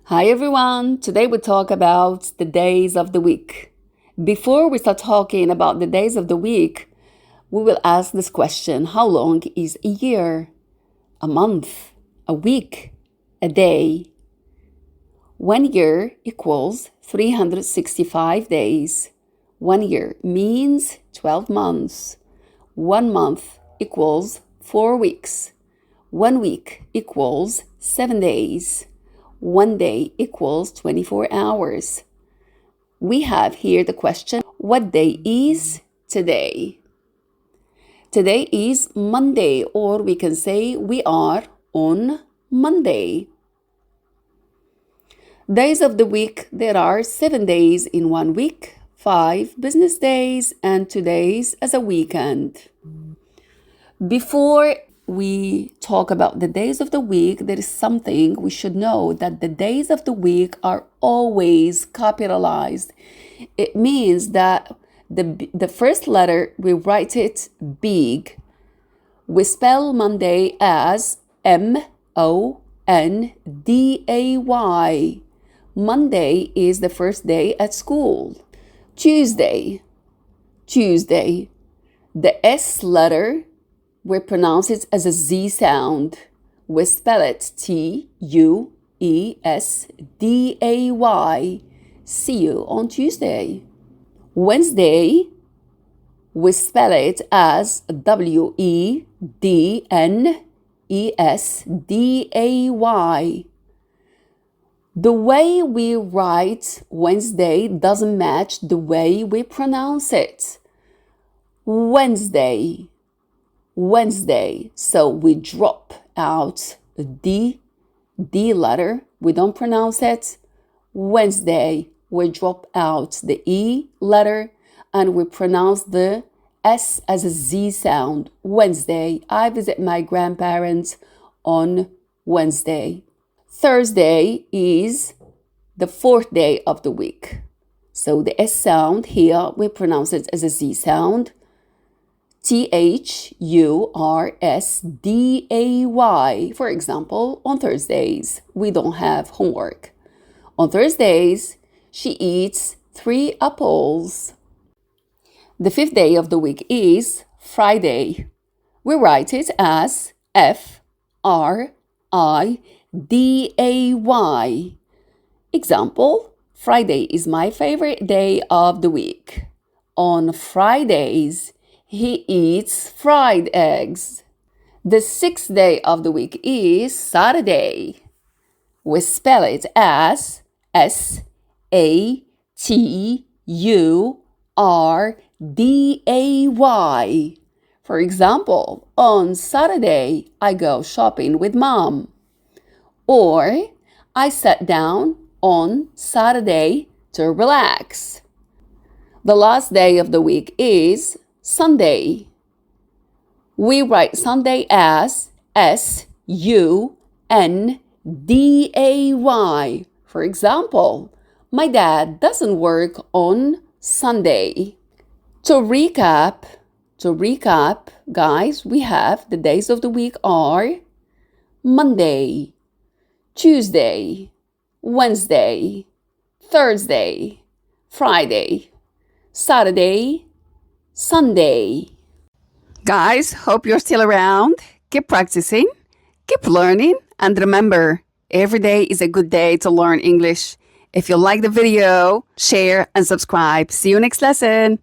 Hi everyone! Today we talk about the days of the week. Before we start talking about the days of the week, we will ask this question: how long is a year? A month? A week? A day? 1 year equals 365 days. 1 year means 12 months. 1 month equals 4 weeks. 1 week equals 7 days. 1 day equals 24 hours. We have here the question, what day is today? Today is Monday, or we can say we are on Monday. Days of the week, there are 7 days in 1 week, 5 business days, and 2 days as a weekend. Before we talk about the days of the week, there is something we should know, that the days of the week are always capitalized. It means that the first letter, we write it big. We spell Monday as M-O-N-D-A-Y. Monday is the first day at school. Tuesday. The S letter, we pronounce it as a Z sound. We spell it T-U-E-S-D-A-Y. See you on Tuesday. Wednesday, we spell it as W-E-D-N-E-S-D-A-Y. The way we write Wednesday doesn't match the way we pronounce it. Wednesday. So we drop out the D letter. We don't pronounce it. Wednesday. We drop out the E letter and we pronounce the S as a Z sound. Wednesday. I visit my grandparents on Wednesday. Thursday is the 4th day of the week. So the S sound here, we pronounce it as a Z sound. Thursday. For example, on Thursdays, we don't have homework. On Thursdays, she eats 3 apples. The 5th day of the week is Friday. We write it as F-R-I-D-A-Y. Example, Friday is my favorite day of the week. On Fridays, he eats fried eggs. The 6th day of the week is Saturday. We spell it as S-A-T-U-R-D-A-Y. For example, on Saturday, I go shopping with mom. Or I sat down on Saturday to relax. The last day of the week is Sunday. We write Sunday as S-U-N-D-A-Y. For example, my dad doesn't work on Sunday. To recap, guys, we have the days of the week are Monday, Tuesday, Wednesday, Thursday, Friday, Saturday, Sunday. Guys, hope you're still around. Keep practicing, keep learning, and remember, every day is a good day to learn English. If you like the video, share and subscribe. See you next lesson.